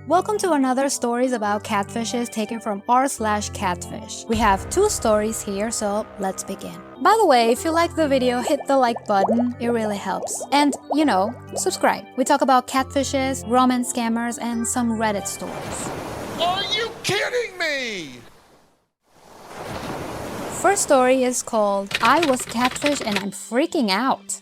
Welcome to another stories about catfishes taken from r/catfish. We have 2 stories here, so let's begin. By the way, if you like the video, hit the like button, it really helps. And, subscribe. We talk about catfishes, romance scammers, and some Reddit stories. Are you kidding me? First story is called, I was catfished and I'm freaking out.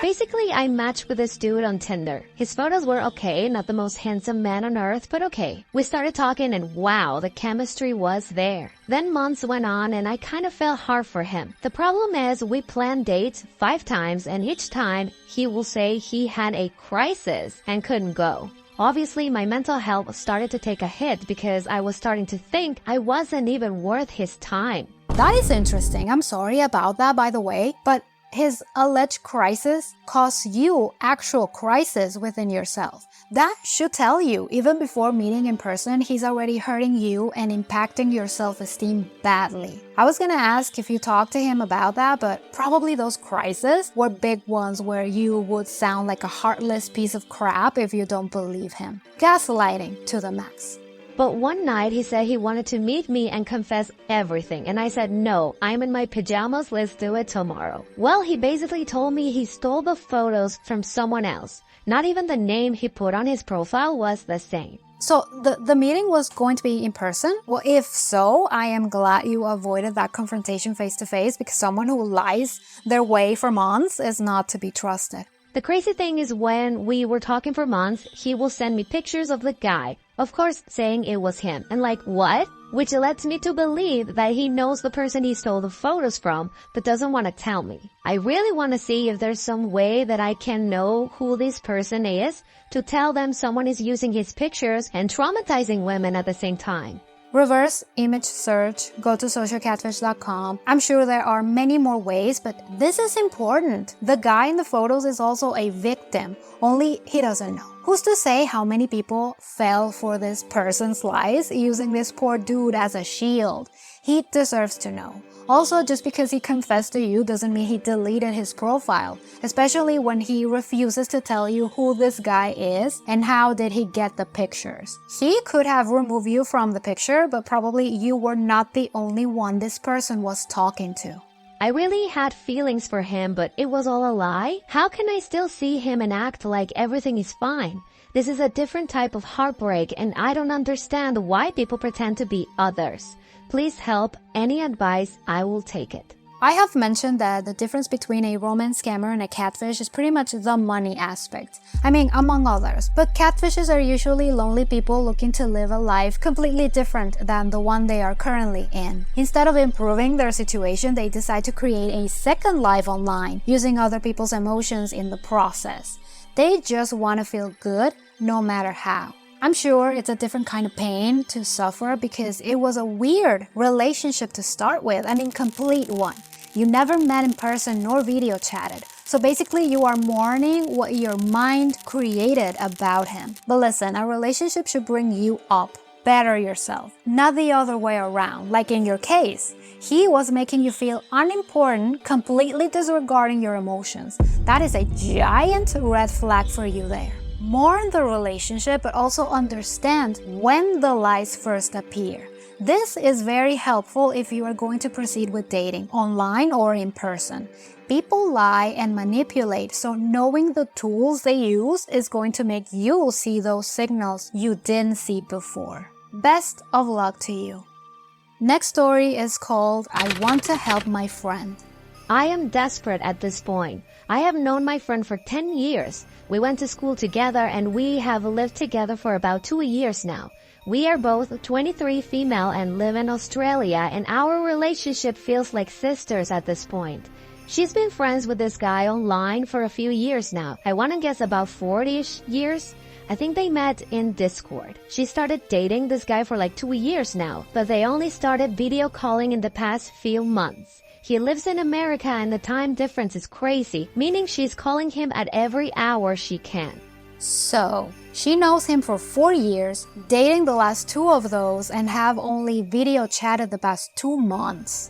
Basically, I matched with this dude on Tinder. His photos were okay, not the most handsome man on earth, but okay. We started talking and wow, the chemistry was there. Then months went on and I kind of felt hard for him. The problem is we planned dates 5 times and each time he will say he had a crisis and couldn't go. Obviously, my mental health started to take a hit because I was starting to think I wasn't even worth his time. That is interesting. I'm sorry about that, by the way, but his alleged crisis caused you actual crisis within yourself. That should tell you, even before meeting in person, he's already hurting you and impacting your self-esteem badly. I was gonna ask if you talked to him about that, but probably those crises were big ones where you would sound like a heartless piece of crap if you don't believe him. Gaslighting to the max. But one night he said he wanted to meet me and confess everything, and I said no, I'm in my pajamas, let's do it tomorrow. Well, he basically told me he stole the photos from someone else. Not even the name he put on his profile was the same. So the meeting was going to be in person? Well, if so, I am glad you avoided that confrontation face to face, because someone who lies their way for months is not to be trusted. The crazy thing is when we were talking for months, he will send me pictures of the guy, of course saying it was him. And like, what? Which lets me to believe that he knows the person he stole the photos from, but doesn't want to tell me. I really want to see if there's some way that I can know who this person is, to tell them someone is using his pictures and traumatizing women at the same time. Reverse image search, go to socialcatfish.com. I'm sure there are many more ways, but this is important. The guy in the photos is also a victim, only he doesn't know. Who's to say how many people fell for this person's lies using this poor dude as a shield? He deserves to know. Also, just because he confessed to you doesn't mean he deleted his profile, especially when he refuses to tell you who this guy is and how did he get the pictures. He could have removed you from the picture, but probably you were not the only one this person was talking to. I really had feelings for him, but it was all a lie? How can I still see him and act like everything is fine? This is a different type of heartbreak, and I don't understand why people pretend to be others. Please help. Any advice, I will take it. I have mentioned that the difference between a romance scammer and a catfish is pretty much the money aspect. I mean, among others. But catfishes are usually lonely people looking to live a life completely different than the one they are currently in. Instead of improving their situation, they decide to create a second life online, using other people's emotions in the process. They just want to feel good, no matter how. I'm sure it's a different kind of pain to suffer because it was a weird relationship to start with, an incomplete one. You never met in person nor video chatted. So basically you are mourning what your mind created about him. But listen, a relationship should bring you up, better yourself, not the other way around. Like in your case, he was making you feel unimportant, completely disregarding your emotions. That is a giant red flag for you there. Mourn the relationship, but also understand when the lies first appear. This is very helpful if you are going to proceed with dating, online or in person. People lie and manipulate, so knowing the tools they use is going to make you see those signals you didn't see before. Best of luck to you. Next story is called, I want to help my friend. I am desperate at this point. I have known my friend for 10 years. We went to school together and we have lived together for about 2 years now. We are both 23 female and live in Australia, and our relationship feels like sisters at this point. She's been friends with this guy online for a few years now. I want to guess about 40-ish years. I think they met in Discord. She started dating this guy for like 2 years now, but they only started video calling in the past few months. He lives in America and the time difference is crazy, meaning she's calling him at every hour she can. So, she knows him for 4 years, dating the last 2 of those, and have only video chatted the past 2 months.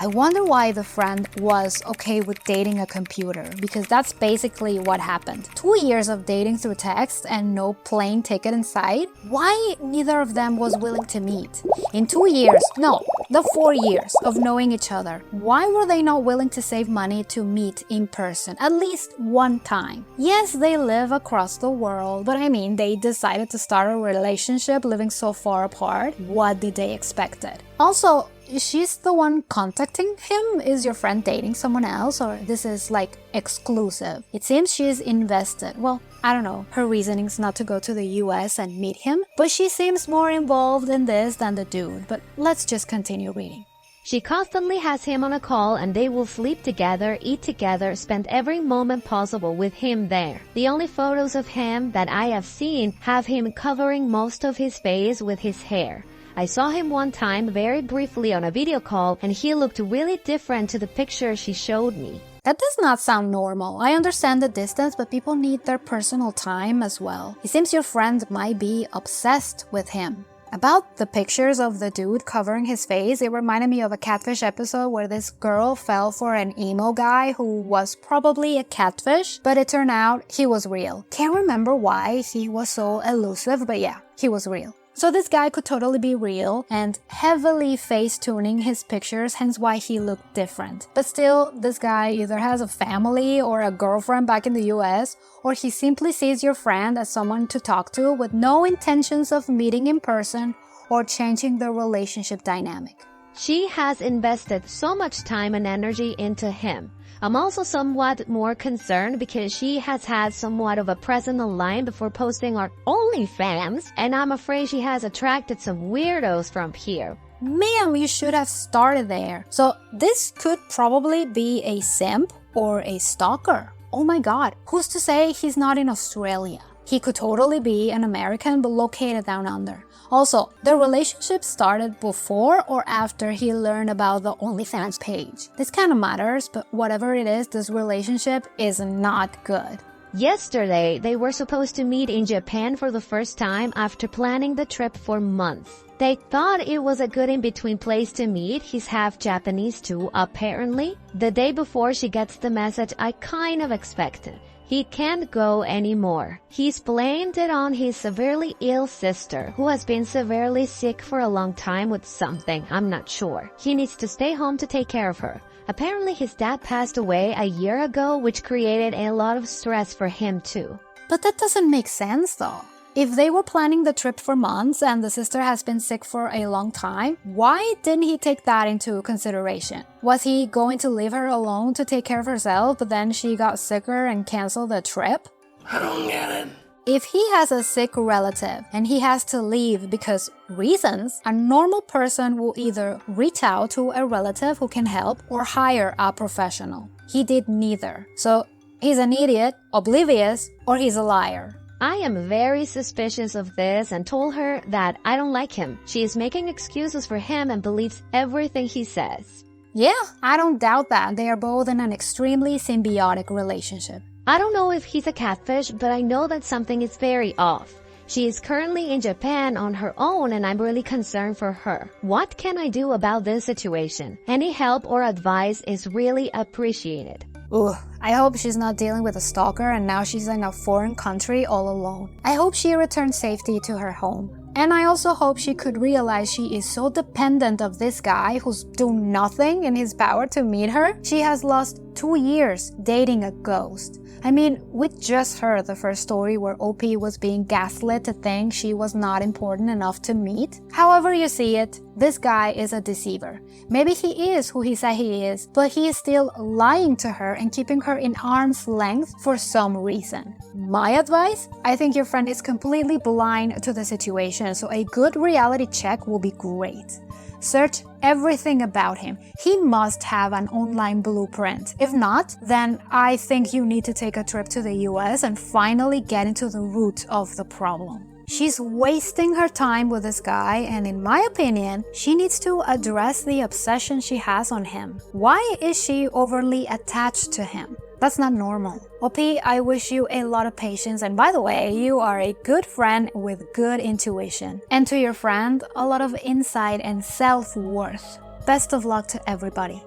I wonder why the friend was okay with dating a computer, because that's basically what happened. 2 years of dating through text and no plane ticket inside? Why neither of them was willing to meet? In 2 years, no, the 4 years of knowing each other, why were they not willing to save money to meet in person at least one time? Yes, they live across the world, but I mean, they decided to start a relationship living so far apart. What did they expected? Also, she's the one contacting him? Is your friend dating someone else, or this is like exclusive? It seems she's invested. Well, I don't know her reasonings not to go to the US and meet him, but she seems more involved in this than the dude. But let's just continue reading. She constantly has him on a call and they will sleep together, eat together, spend every moment possible with him there. The only photos of him that I have seen have him covering most of his face with his hair. I saw him one time very briefly on a video call and he looked really different to the picture she showed me. That does not sound normal. I understand the distance, but people need their personal time as well. It seems your friend might be obsessed with him. About the pictures of the dude covering his face, it reminded me of a Catfish episode where this girl fell for an emo guy who was probably a catfish, but it turned out he was real. Can't remember why he was so elusive, but yeah, he was real. So this guy could totally be real and heavily face-tuning his pictures, hence why he looked different. But still, this guy either has a family or a girlfriend back in the US, or he simply sees your friend as someone to talk to with no intentions of meeting in person or changing the relationship dynamic. She has invested so much time and energy into him. I'm also somewhat more concerned because she has had somewhat of a presence online before posting our OnlyFans, and I'm afraid she has attracted some weirdos from here. Ma'am, you should have started there. So this could probably be a simp or a stalker. Oh my god, who's to say he's not in Australia? He could totally be an American but located down under. Also, the relationship started before or after he learned about the OnlyFans page. This kind of matters, but whatever it is, this relationship is not good. Yesterday, they were supposed to meet in Japan for the first time after planning the trip for months. They thought it was a good in-between place to meet. He's half Japanese too, apparently. The day before she gets the message I kind of expected. He can't go anymore. He's blamed it on his severely ill sister, who has been severely sick for a long time with something, I'm not sure. He needs to stay home to take care of her. Apparently his dad passed away a year ago, which created a lot of stress for him too. But that doesn't make sense though. If they were planning the trip for months and the sister has been sick for a long time, why didn't he take that into consideration? Was he going to leave her alone to take care of herself, but then she got sicker and canceled the trip? I don't get it. If he has a sick relative and he has to leave because reasons, a normal person will either reach out to a relative who can help or hire a professional. He did neither. So he's an idiot, oblivious, or he's a liar. I am very suspicious of this and told her that I don't like him. She is making excuses for him and believes everything he says. Yeah, I don't doubt that. They are both in an extremely symbiotic relationship. I don't know if he's a catfish, but I know that something is very off. She is currently in Japan on her own and I'm really concerned for her. What can I do about this situation? Any help or advice is really appreciated. Ugh, I hope she's not dealing with a stalker and now she's in a foreign country all alone. I hope she returns safety to her home. And I also hope she could realize she is so dependent of this guy who's doing nothing in his power to meet her. She has lost 2 years dating a ghost. I mean, we just heard the first story where OP was being gaslit to think she was not important enough to meet. However you see it, this guy is a deceiver. Maybe he is who he said he is, but he is still lying to her and keeping her in arm's length for some reason. My advice? I think your friend is completely blind to the situation, so a good reality check will be great. Search everything about him. He must have an online blueprint. If not, then I think you need to take a trip to the US and finally get into the root of the problem. She's wasting her time with this guy, and in my opinion, she needs to address the obsession she has on him. Why is she overly attached to him? That's not normal. OP, I wish you a lot of patience, and by the way, you are a good friend with good intuition. And to your friend, a lot of insight and self-worth. Best of luck to everybody.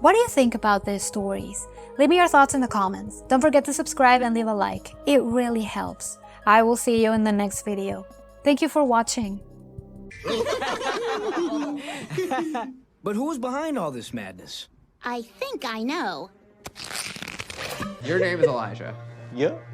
What do you think about these stories? Leave me your thoughts in the comments. Don't forget to subscribe and leave a like. It really helps. I will see you in the next video. Thank you for watching. But who's behind all this madness? I think I know. Your name is Elijah. Yep.